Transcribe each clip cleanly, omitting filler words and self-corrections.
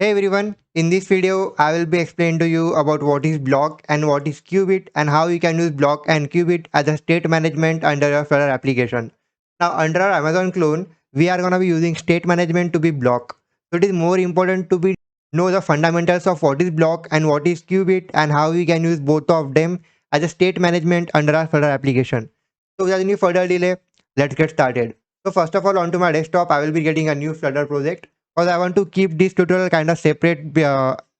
Hey everyone, in this video I will be explaining to you about what is block and what is qubit and how you can use block and qubit as a state management under your Flutter application. Now under our Amazon clone, we are going to be using state management to be block. So it is more important to be know the fundamentals of what is block and what is qubit and how we can use both of them as a state management under our Flutter application. So without any further delay, let's get started. So first of all, onto my desktop, I will be getting a new Flutter project because I want to keep this tutorial kind of separate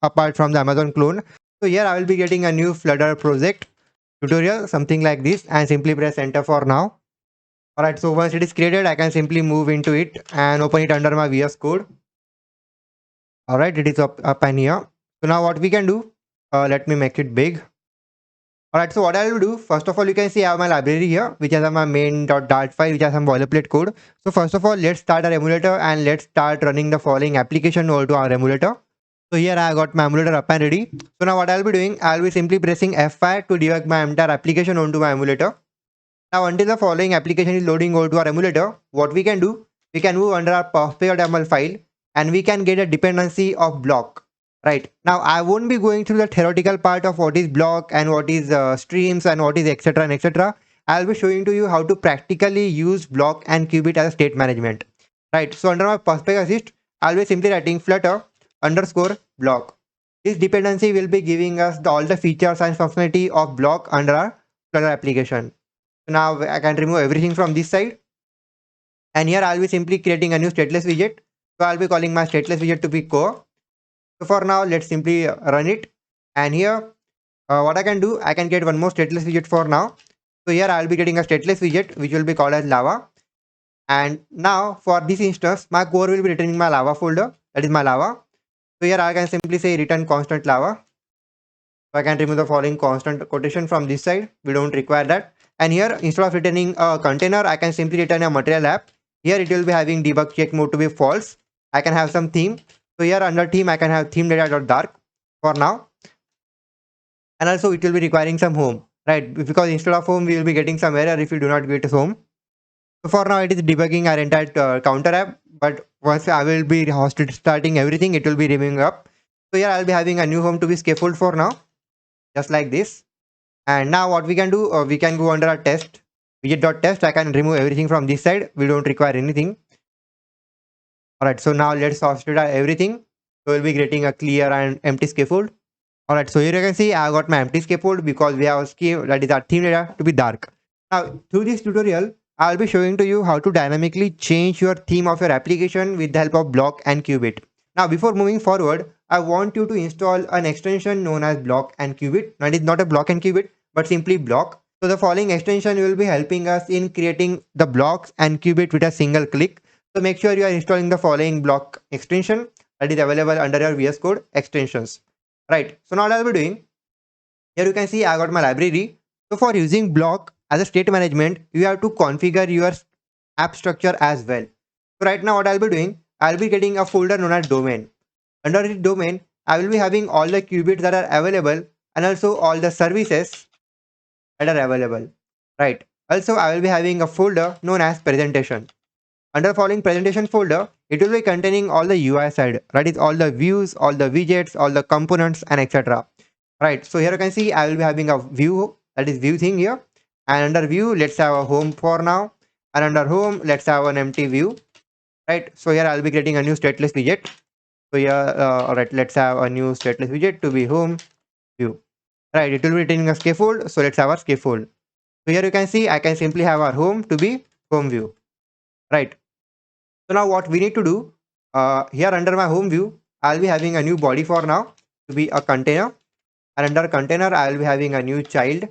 apart from the Amazon clone. So here I will be getting a new Flutter project tutorial, something like this, and simply press enter for now. Alright, so once it is created, I can simply move into it and open it under my VS Code. Alright, it is up and here. So now what we can do, let me make it big. Alright, so what I will do, first of all, you can see I have my library here, which has my main.dart file, which has some boilerplate code. So first of all, let's start our emulator and let's start running the following application over to our emulator. So here I got my emulator up and ready. So now what I'll be doing, I'll be simply pressing F5 to debug my entire application onto my emulator. Now until the following application is loading over to our emulator, what we can do, we can move under our puff.yaml file and we can get a dependency of block. Right, now I won't be going through the theoretical part of what is block and what is streams and what is etc and etc. I'll be showing to you how to practically use block and qubit as a state management. Right, so under my Puffpeg assist, I'll be simply writing flutter underscore block. This dependency will be giving us all the features and functionality of block under our Flutter application. So now I can remove everything from this side. And here I'll be simply creating a new stateless widget. So I'll be calling my stateless widget to be core. So for now, let's simply run it. And here, what I can do, I can get one more stateless widget for now. So here I'll be getting a stateless widget, which will be called as lava. And now for this instance, my core will be returning my lava folder. That is my lava. So here I can simply say return constant lava. So I can remove the following constant quotation from this side. We don't require that. And here, instead of returning a container, I can simply return a material app. Here it will be having debug check mode to be false. I can have some theme. So here under theme, I can have theme data.dark for now. And also it will be requiring some home, right? Because instead of home, we will be getting some error if you do not get home. So for now, it is debugging our entire counter app. But once I will be starting everything, it will be removing up. So here I'll be having a new home to be scaffold for now, just like this. And now what we can do, we can go under our test widget.test. I can remove everything from this side. We don't require anything. Alright, so now let's substitute everything. So we'll be getting a clear and empty scaffold. Alright, so here you can see I got my empty scaffold because we have a scheme that is our theme data to be dark. Now through this tutorial, I'll be showing to you how to dynamically change your theme of your application with the help of block and qubit. Now before moving forward, I want you to install an extension known as block and qubit. Now it is not a block and qubit, but simply block. So the following extension will be helping us in creating the blocks and qubit with a single click. So make sure you are installing the following block extension that is available under your VS Code extensions. Right. So now what I'll be doing, here you can see I got my library. So for using block as a state management, you have to configure your app structure as well. So right now what I'll be doing, I'll be getting a folder known as domain. Under the domain, I will be having all the qubits that are available and also all the services that are available. Right. Also, I will be having a folder known as presentation. Under the following presentation folder, it will be containing all the UI side, that is all the views, all the widgets, all the components and etc. Right, so here you can see I will be having a view, that is view thing here. And under view, let's have a home for now. And under home, let's have an empty view. Right, so here I'll be creating a new stateless widget. So here, alright, let's have a new stateless widget to be home view. Right, it will be retaining a scaffold, so let's have our scaffold. So here you can see I can simply have our home to be home view. Right. So now what we need to do, here under my home view, I'll be having a new body for now to be a container. And under container, I will be having a new child.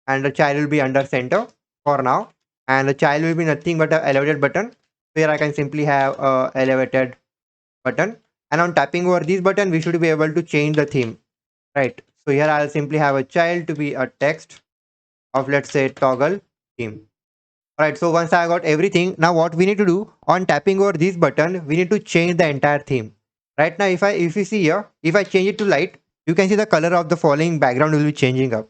And the child will be under center for now. And the child will be nothing but an elevated button. So here I can simply have a elevated button. And on tapping over this button, we should be able to change the theme. Right. So here I'll simply have a child to be a text of, let's say, toggle theme. Alright, so once I got everything, now what we need to do, on tapping over this button, we need to change the entire theme. Right now, if you see here, if I change it to light, you can see the color of the following background will be changing up.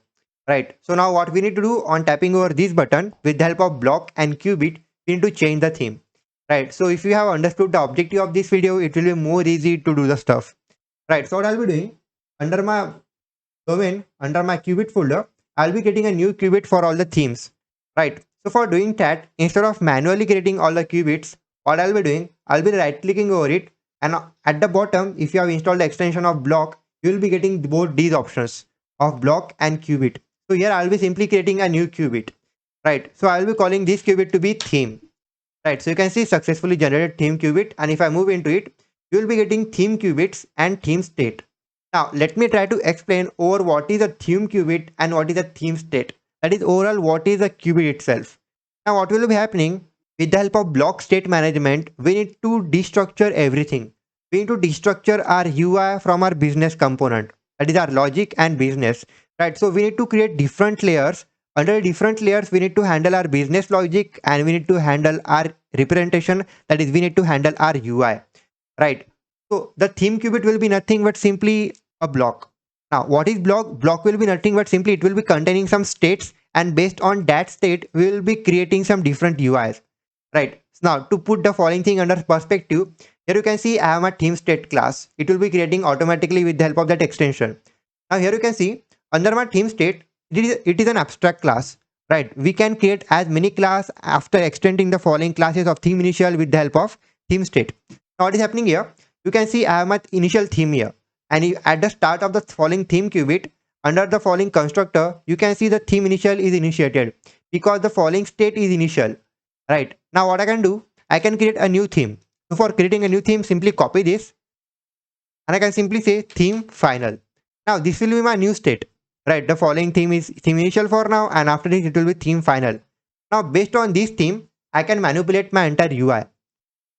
Right, so now what we need to do, on tapping over this button, with the help of block and qubit, we need to change the theme. right? So if you have understood the objective of this video, it will be more easy to do the stuff, right? So what I'll be doing, under my domain, under my qubit folder, I'll be getting a new qubit for all the themes, right? So for doing that, instead of manually creating all the qubits, what I'll be doing, I'll be right clicking over it, and at the bottom, if you have installed the extension of block, you will be getting both these options of block and qubit. So here I'll be simply creating a new qubit, right? So I'll be calling this qubit to be theme, right? So you can see successfully generated theme qubit, and if I move into it, you will be getting theme qubits and theme state. Now let me try to explain over what is a theme qubit and what is a theme state. That is overall what is a qubit itself. Now what will be happening, with the help of block state management, we need to destructure everything. We need to destructure our UI from our business component. That is our logic and business, right? So we need to create different layers. Under different layers, we need to handle our business logic and we need to handle our representation. That is, we need to handle our UI, right? So the theme qubit will be nothing but simply a block. Now, what is block? Block will be nothing but simply it will be containing some states, and based on that state, we will be creating some different UIs, right? Now, to put the following thing under perspective, here you can see I have a theme state class. It will be creating automatically with the help of that extension. Now, here you can see under my theme state, it is an abstract class, right? We can create as many class after extending the following classes of theme initial with the help of theme state. Now, what is happening here? You can see I have my initial theme here, and at the start of the following theme qubit, under the following constructor, you can see the theme initial is initiated because the following state is initial, right? Now what I can do, I can create a new theme. So for creating a new theme, simply copy this, and I can simply say theme final. Now this will be my new state, right? The following theme is theme initial for now, and after this it will be theme final. Now based on this theme, I can manipulate my entire UI,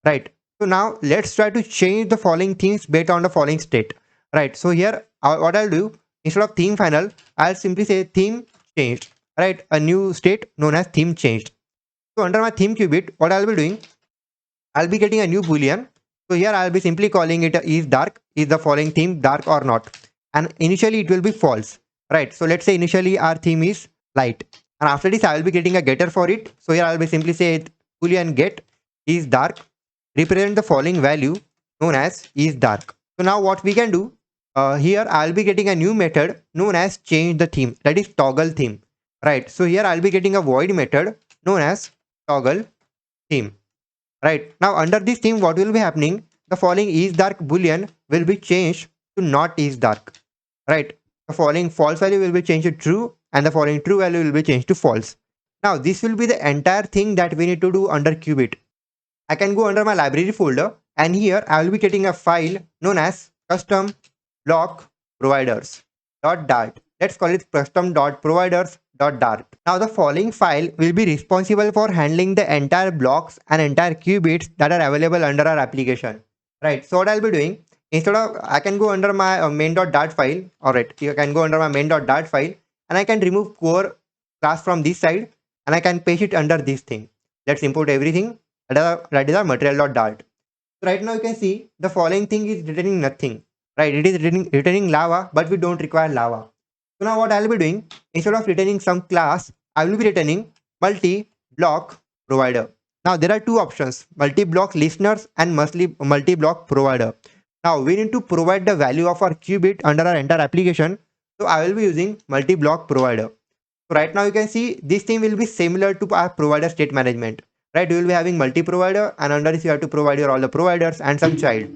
right? So now let's try to change the following themes based on the following state, right? So here what I'll do, instead of theme final, I'll simply say theme changed, right? A new state known as theme changed. So under my theme qubit, what I'll be doing, I'll be getting a new boolean. So here I'll be simply calling it is dark, is the following theme dark or not, and initially it will be false, right? So let's say initially our theme is light, and after this I will be getting a getter for it. So here I'll be simply say boolean get is dark, represent the following value known as is dark. So now what we can do, here I'll be getting a new method known as change the theme, that is toggle theme, right? So here I'll be getting a void method known as toggle theme, right? Now under this theme, what will be happening, the following is dark boolean will be changed to not is dark, right? The following false value will be changed to true, and the following true value will be changed to false. Now this will be the entire thing that we need to do under qubit. I can go under my library folder, and here I will be getting a file known as custom block providers .dart. Let's call it custom.providers.dart. Now the following file will be responsible for handling the entire blocks and entire qubits that are available under our application, right? So what I'll be doing, instead of, I can go under my main.dart file. Alright, you can go under my main.dart file, and I can remove core class from this side, and I can paste it under this thing. Let's import everything. That is our material.dart. So right now you can see the following thing is returning nothing, right? It is returning lava, but we don't require lava. So now what I'll be doing, instead of returning some class, I will be returning multi-block provider. Now there are two options, multi-block listeners and multi-block provider. Now we need to provide the value of our qubit under our entire application. So I will be using multi-block provider. So right now you can see this thing will be similar to our provider state management, right? You will be having multi-provider, and under this you have to provide your all the providers and some child.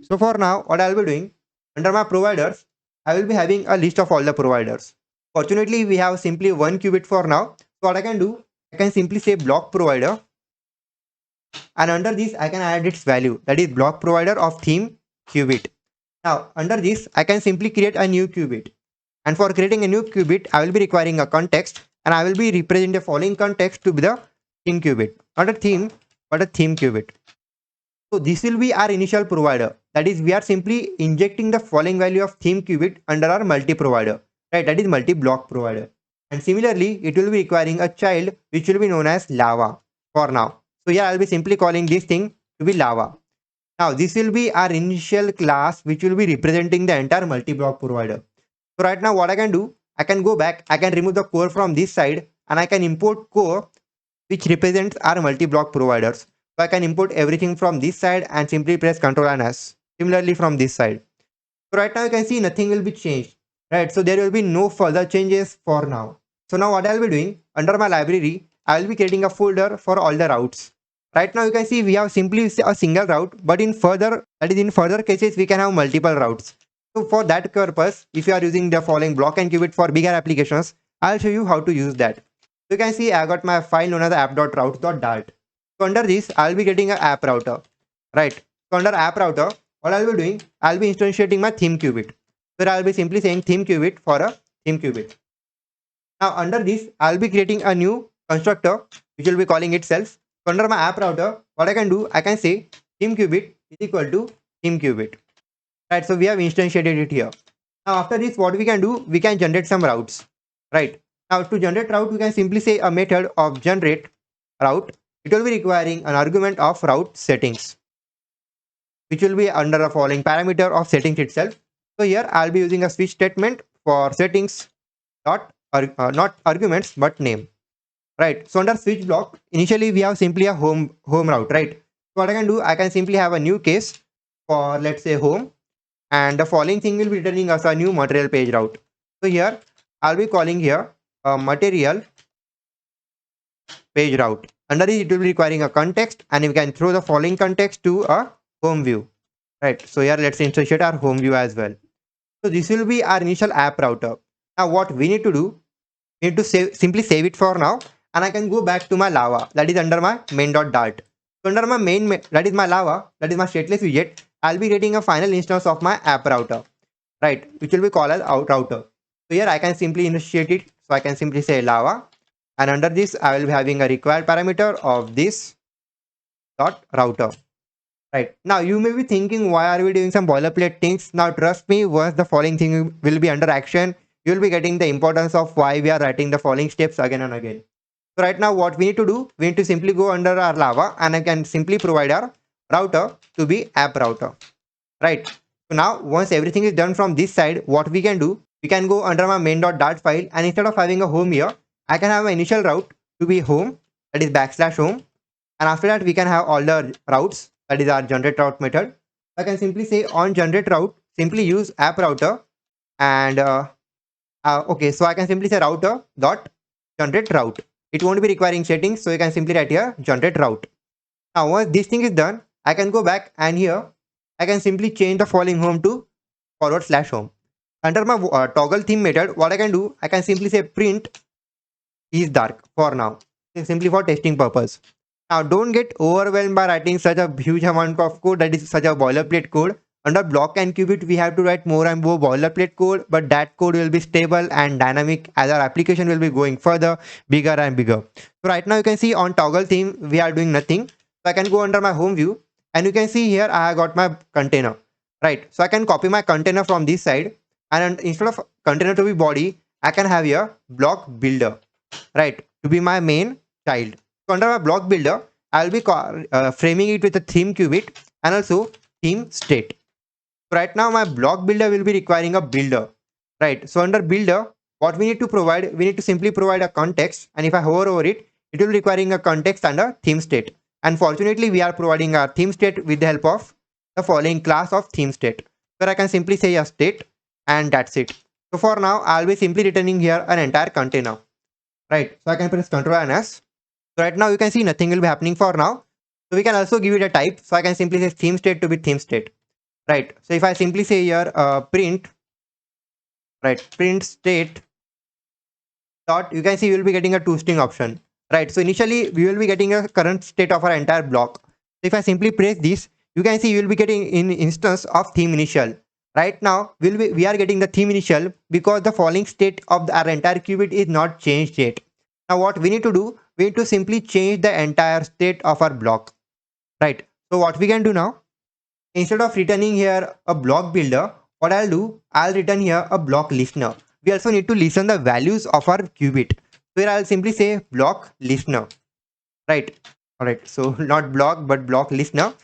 So for now, what I'll be doing, under my providers, I will be having a list of all the providers. Fortunately, we have simply one qubit for now. So what I can do, I can simply say block provider, and under this I can add its value, that is block provider of theme qubit. Now under this I can simply create a new qubit, and for creating a new qubit I will be requiring a context, and I will be representing the following context to be the theme qubit, not a theme but a theme qubit. So this will be our initial provider, that is we are simply injecting the following value of theme qubit under our multi provider, right? That is multi-block provider. And similarly it will be requiring a child which will be known as lava for now. So here I'll be simply calling this thing to be lava. Now this will be our initial class which will be representing the entire multi-block provider. So right now what I can do, I can go back, I can remove the core from this side, and I can import core which represents our multi-block providers. So I can import everything from this side and simply press Ctrl and S. Similarly from this side. So right now you can see nothing will be changed. Right. So there will be no further changes for now. So now what I'll be doing, under my library, I will be creating a folder for all the routes. Right now you can see we have simply a single route, but in further cases we can have multiple routes. So for that purpose, if you are using the following block and qubit for bigger applications, I'll show you how to use that. So you can see I got my file known as app.routes.dart. So under this, I'll be getting an app router. Right. So under app router, what I'll be doing, I'll be instantiating my theme qubit. So I'll be simply saying theme qubit for a theme qubit. Now under this, I'll be creating a new constructor which will be calling itself. So under my app router, what I can do, I can say theme qubit is equal to theme qubit. Right, so we have instantiated it here. Now after this, what we can do, we can generate some routes. Right. Now to generate route, we can simply say a method of generate route. It will be requiring an argument of route settings, which will be under the following parameter of settings itself. So here I'll be using a switch statement for settings not arguments but name. Right. So under switch block, initially we have simply a home route. Right. So what I can do, I can simply have a new case for, let's say, home, and the following thing will be returning us a new material page route. So here I'll be calling here a material page route. Under it, it will be requiring a context, and we can throw the following context to a home view. Right. So here let's instantiate our home view as well. So this will be our initial app router. Now what we need to do, we need to simply save it for now, and I can go back to my Lava that is under my main.dart. So under my main, that is my Lava, that is my stateless widget, I'll be creating a final instance of my app router, right, which will be called as out router. So here I can simply initiate it. So I can simply say Lava, and under this I will be having a required parameter of this dot router. Right. Now you may be thinking, why are we doing some boilerplate things? Now trust me, once the following thing will be under action, you will be getting the importance of why we are writing the following steps again and again. So right now what we need to do, we need to simply go under our Lava, and I can simply provide our router to be app router. Right. So now once everything is done from this side, what we can do, we can go under my main.dart file, and instead of having a home here, I can have my initial route to be home, that is \home, and after that we can have all the routes, that is our generate route method. I can simply say on generate route, simply use app router, and okay, so I can simply say router dot generate route. It won't be requiring settings, so you can simply write here generate route. Now once this thing is done, I can go back, and here I can simply change the following home to /home. Under my toggle theme method, what I can do, I can simply say print is dark for now, simply for testing purpose. Now don't get overwhelmed by writing such a huge amount of code, that is such a boilerplate code. Under block and qubit, we have to write more and more boilerplate code, but that code will be stable and dynamic as our application will be going further, bigger and bigger. So right now you can see on toggle theme, we are doing nothing. So I can go under my home view, and you can see here I have got my container. Right. So I can copy my container from this side, and instead of container to be body, I can have here block builder, right, to be my main child. So under my block builder, I will be framing it with a theme qubit and also theme state. So right now my block builder will be requiring a builder, right? So under builder, what we need to provide, we need to simply provide a context, and if I hover over it, it will be requiring a context and a theme state. And fortunately, we are providing our theme state with the help of the following class of theme state, where I can simply say a state, and that's it. So for now, I'll be simply returning here an entire container. Right. So I can press Ctrl and S. So right now you can see nothing will be happening for now. So we can also give it a type. So I can simply say theme state to be theme state. Right. So if I simply say here print, right, print state dot, you can see you will be getting a toString option. Right. So initially we will be getting a current state of our entire block. So if I simply press this, you can see you will be getting in instance of theme initial. Right now we are getting the theme initial because the following state of our entire qubit is not changed yet. Now what we need to do, we need to simply change the entire state of our block. Right. So what we can do now, instead of returning here a block builder, what I'll do, I'll return here a block listener. We also need to listen the values of our qubit. So here I'll simply say block listener. Right. Alright. So not block but block listener.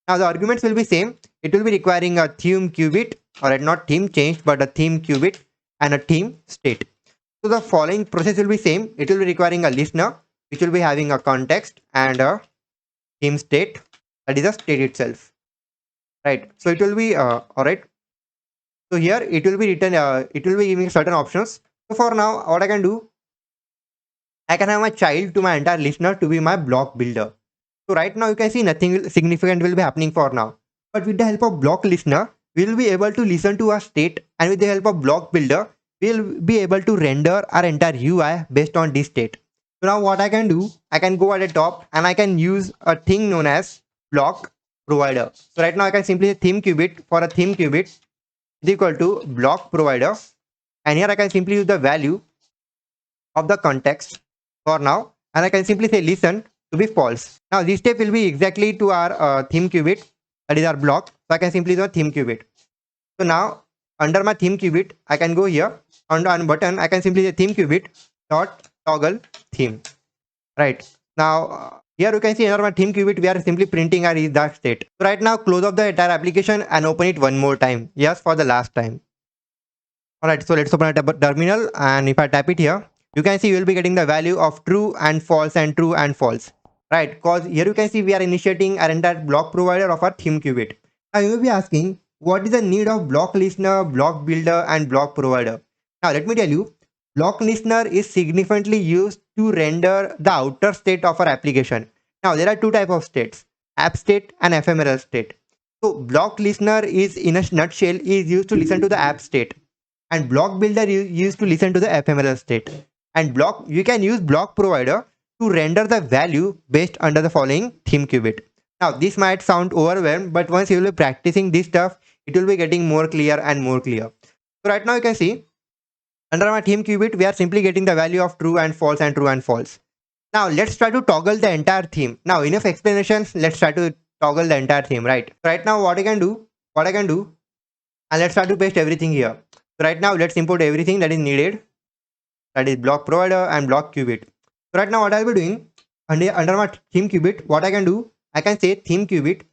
Now the arguments will be same. It will be requiring a theme qubit, alright, not theme changed, but a theme qubit and a theme state. So the following process will be same. It will be requiring a listener, which will be having a context and a theme state, that is the state itself, right? So it will be all right. So here it will be written, it will be giving certain options. So for now, what I can do, I can have my child to my entire listener to be my block builder. So right now you can see nothing significant will be happening for now. But with the help of block listener, we will be able to listen to our state, and with the help of block builder, we will be able to render our entire UI based on this state. So now what I can do, I can go at the top and I can use a thing known as block provider. So right now I can simply say theme qubit. For a theme qubit is equal to block provider, and here I can simply use the value of the context for now, and I can simply say listen to be false. Now this step will be exactly to our theme qubit, that is our block. So I can simply do theme qubit. So now under my theme qubit, I can go here on button. I can simply say theme qubit dot toggle theme. Right now here you can see under my theme qubit we are simply printing our is dark state. So right now close off the entire application and open it one more time. Yes, for the last time. Alright, so let's open a terminal, and if I tap it here, you can see you will be getting the value of true and false and true and false. Right, because here you can see we are initiating our entire block provider of our theme qubit. Now you will be asking, what is the need of block listener, block builder and block provider? Now let me tell you, block listener is significantly used to render the outer state of our application. Now there are two types of states, app state and ephemeral state. So block listener is, in a nutshell, is used to listen to the app state, and block builder is used to listen to the ephemeral state, and block you can use block provider to render the value based under the following theme qubit. Now this might sound overwhelmed, but once you will be practicing this stuff, it will be getting more clear and more clear. So right now you can see under my theme qubit we are simply getting the value of true and false and true and false. Now let's try to toggle the entire theme. Now enough explanations, let's try to toggle the entire theme. Right now what I can do, and let's try to paste everything here. So right now let's import everything that is needed, that is block provider and block qubit. So right now what I'll be doing, under my theme qubit, what I can do, I can say theme qubit.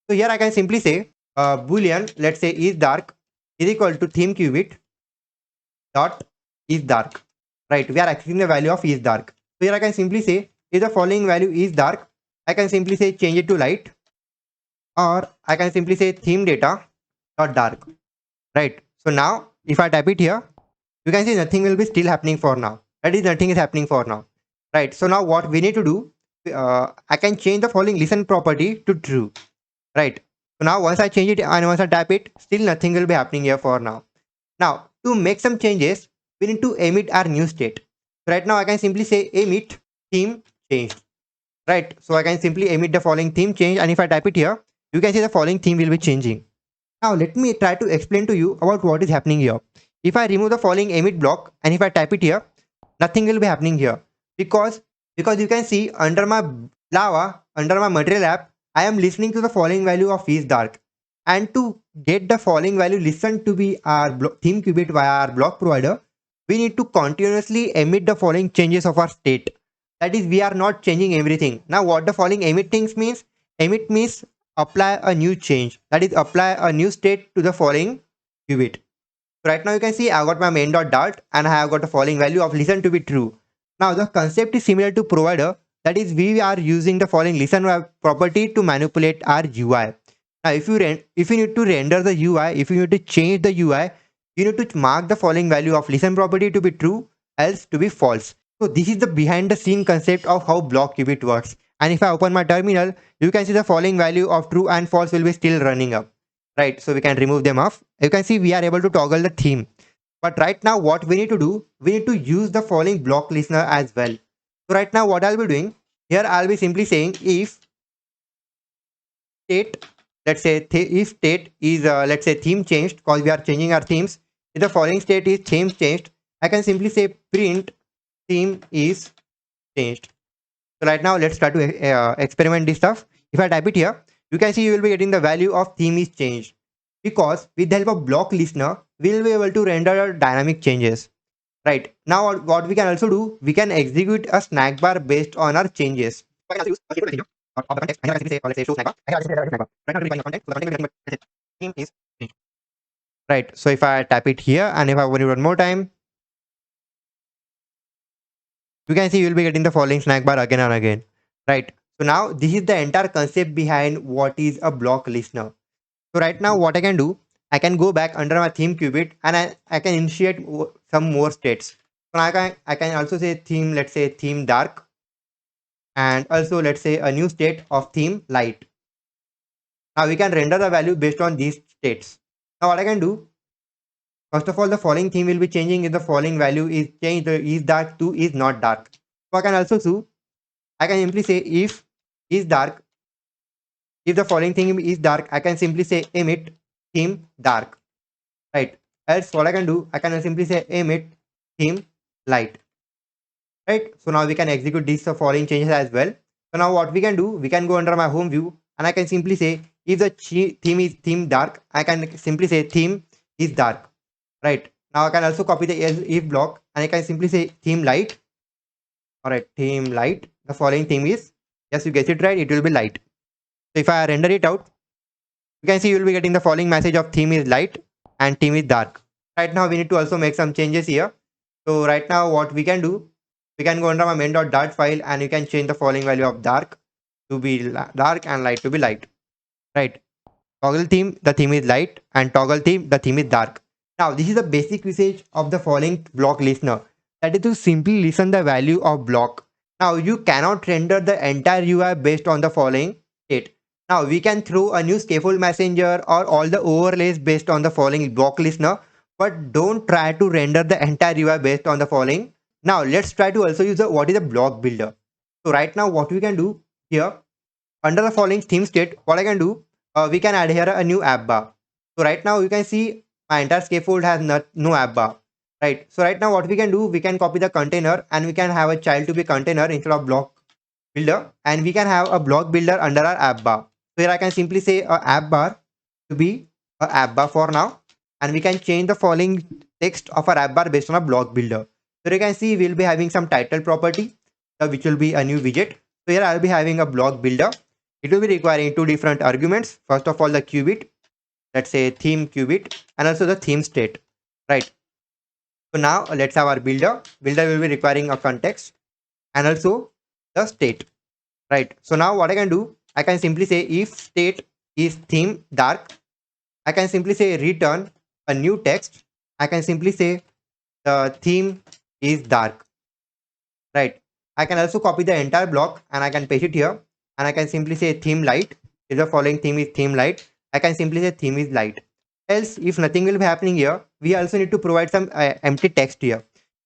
So here I can simply say boolean, let's say is dark is equal to theme qubit dot is dark. Right, we are accessing the value of is dark. So here I can simply say if the following value is dark, I can simply say change it to light, or I can simply say theme data dot dark. Right, so now if I type it here, you can see nothing will be still happening for now. That is, nothing is happening for now. Right, so now what we need to do, I can change the following listen property to true. Right, so now once I change it and once I tap it, still nothing will be happening here for now. Now to make some changes, we need to emit our new state. So right now I can simply say emit theme changed. Right, so I can simply emit the following theme change, and if I type it here, you can see the following theme will be changing. Now let me try to explain to you about what is happening here. If I remove the following emit block and if I type it here, nothing will be happening here, because you can see under my Lava, under my material app, I am listening to the following value of is dark, and to get the following value listened to be our theme qubit via our block provider, we need to continuously emit the following changes of our state. That is, we are not changing everything. Now what the following emit things means, emit means apply a new change, that is apply a new state to the following qubit. So right now you can see I got my main.dart and I have got the following value of listen to be true. Now the concept is similar to provider, that is we are using the following listen property to manipulate our UI. Now if you need to render the UI, if you need to change the UI, you need to mark the following value of listen property to be true, else to be false. So this is the behind the scene concept of how block qubit works. And if I open my terminal, you can see the following value of true and false will be still running up. Right, so we can remove them off. You can see we are able to toggle the theme. But right now what we need to do, we need to use the following block listener as well. So right now what I'll be doing, here I'll be simply saying if state, let's say if state is let's say theme changed, because we are changing our themes. If the following state is theme changed, I can simply say print theme is changed. So right now let's try to experiment this stuff. If I type it here, you can see you will be getting the value of theme is changed, because with the help of block listener, we will be able to render dynamic changes. Right, now what we can also do, we can execute a snack bar based on our changes. So I can also use a keyboard menu of the context, and I can simply say, let's say show snack bar. I can simply say snack bar. Right now it will be defining the content, so the content will be nothing but, let's say, theme is changed. Right, so if I tap it here and if I open it one more time, you can see you will be getting the following snack bar again and again. Right, So now this is the entire concept behind what is a block listener. So right now what I can do, I can go back under my theme qubit and I can initiate some more states. So I can also say theme, let's say theme dark, and also let's say a new state of theme light. Now we can render the value based on these states. Now what I can do, first of all, the following theme will be changing if the following value is changed, the is dark to is not dark. So I can also do, I can simply say if is dark, if the following theme is dark, I can simply say emit theme dark, right? Else what I can do, I can simply say emit theme light, right? So now we can execute these following changes as well. So now what we can do, we can go under my home view and I can simply say if the theme is theme dark, I can simply say theme is dark, right? Now I can also copy the if block and I can simply say theme light. All right, theme light. The following theme is, yes, you guessed it right, it will be light. So if I render it out, you can see you will be getting the following message of theme is light and theme is dark. Right now we need to also make some changes here. So right now what we can do, we can go under my main.dart file and you can change the following value of dark to be dark and light to be light, right? Toggle theme, the theme is light, and toggle theme, the theme is dark. Now this is the basic usage of the following block listener, that is to simply listen the value of block. Now you cannot render the entire UI based on the following state. Now we can throw a new scaffold messenger or all the overlays based on the following block listener, but don't try to render the entire UI based on the following. Now let's try to also use the what is a block builder. So right now what we can do here, under the following theme state, what I can do, we can add here a new app bar. So right now you can see my entire scaffold has no app bar, right? So right now what we can do, we can copy the container and we can have a child to be container instead of block builder, and we can have a block builder under our app bar. So here I can simply say a app bar to be a app bar for now, and we can change the following text of our app bar based on a block builder. So you can see we'll be having some title property, which will be a new widget. So here I'll be having a block builder. It will be requiring two different arguments. First of all, the qubit, let's say theme qubit, and also the theme state, right? So now let's have our builder. Builder will be requiring a context and also the state, right? So now what I can do, I can simply say if state is theme dark, I can simply say return a new text. I can simply say the theme is dark, right? I can also copy the entire block and I can paste it here, and I can simply say theme light. If the following theme is theme light, I can simply say theme is light. Else, if nothing will be happening here, we also need to provide some empty text here,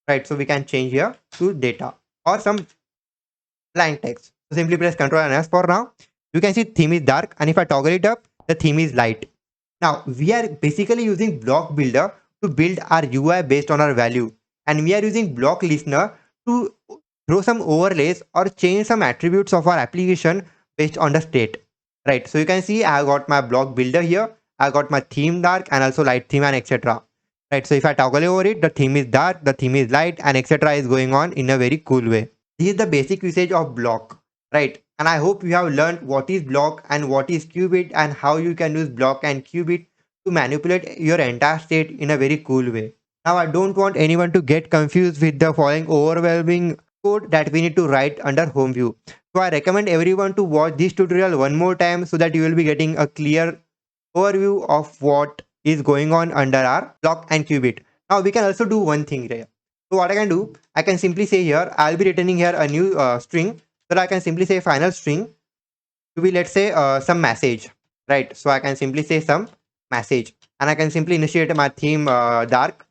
right? So we can change here to data or some blank text. So simply press Ctrl and S for now. You can see theme is dark, and if I toggle it up, the theme is light. Now we are basically using block builder to build our UI based on our value, and we are using block listener to throw some overlays or change some attributes of our application based on the state, right? So you can see I got my block builder here, I got my theme dark and also light theme and etc, right? So if I toggle over it, the theme is dark, the theme is light, and etc is going on in a very cool way. This is the basic usage of block, right? And I hope you have learned what is block and what is qubit and how you can use block and qubit to manipulate your entire state in a very cool way. Now I don't want anyone to get confused with the following overwhelming code that we need to write under home view. So I recommend everyone to watch this tutorial one more time so that you will be getting a clear overview of what is going on under our block and qubit. Now we can also do one thing here. So what I can do, I can simply say here, I'll be returning here a new string. So I can simply say final string to be, let's say, some message, right? So I can simply say some message, and I can simply initiate my theme dark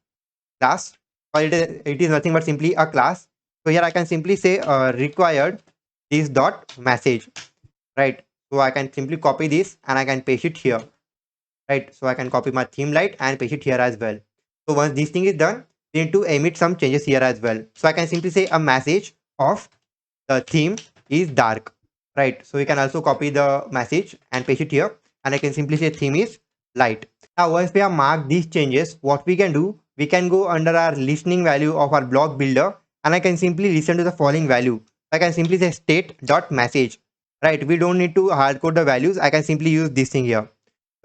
class, or it is nothing but simply a class. So here I can simply say required this dot message, right? So I can simply copy this and I can paste it here, right? So I can copy my theme light and paste it here as well. So once this thing is done, we need to emit some changes here as well. So I can simply say a message of the theme is dark, right? So we can also copy the message and paste it here, and I can simply say theme is light. Now once we have marked these changes, what we can do, we can go under our listening value of our block builder, and I can simply listen to the following value. I can simply say state dot message, right? We don't need to hard code the values. I can simply use this thing here.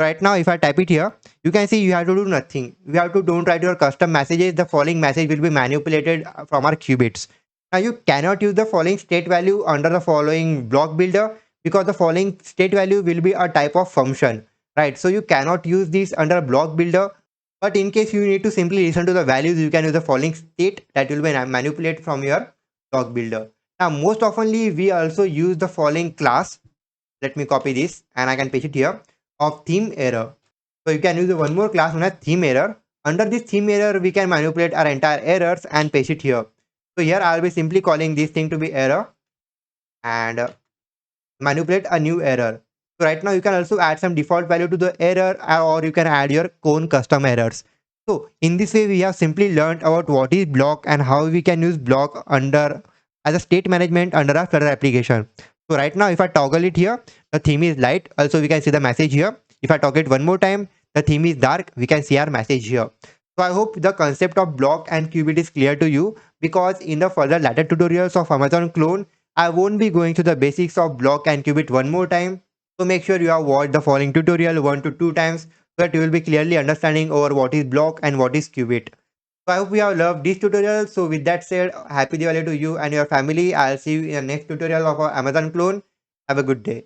Right now if I type it here, you can see you have to do nothing. You have to don't write your custom messages. The following message will be manipulated from our qubits. Now you cannot use the following state value under the following block builder because the following state value will be a type of function, right? So you cannot use this under block builder. But in case you need to simply listen to the values, you can use the following state that will be manipulated from your block builder. Now most oftenly we also use the following class. Let me copy this and I can paste it here of theme error. So you can use one more class known as theme error. Under this theme error, we can manipulate our entire errors and paste it here. So here I'll be simply calling this thing to be error and manipulate a new error. So right now you can also add some default value to the error or you can add your own custom errors. So in this way we have simply learned about what is block and how we can use block under as a state management under our Flutter application. So right now if I toggle it here, the theme is light. Also we can see the message here. If I toggle it one more time, the theme is dark. We can see our message here. So I hope the concept of block and qubit is clear to you because in the further later tutorials of Amazon Clone, I won't be going to the basics of block and qubit one more time. So make sure you have watched the following tutorial 1 to 2 times so that you will be clearly understanding over what is block and what is qubit. So I hope you have loved this tutorial. So with that said, happy Diwali to you and your family. I'll see you in the next tutorial of our Amazon Clone. Have a good day.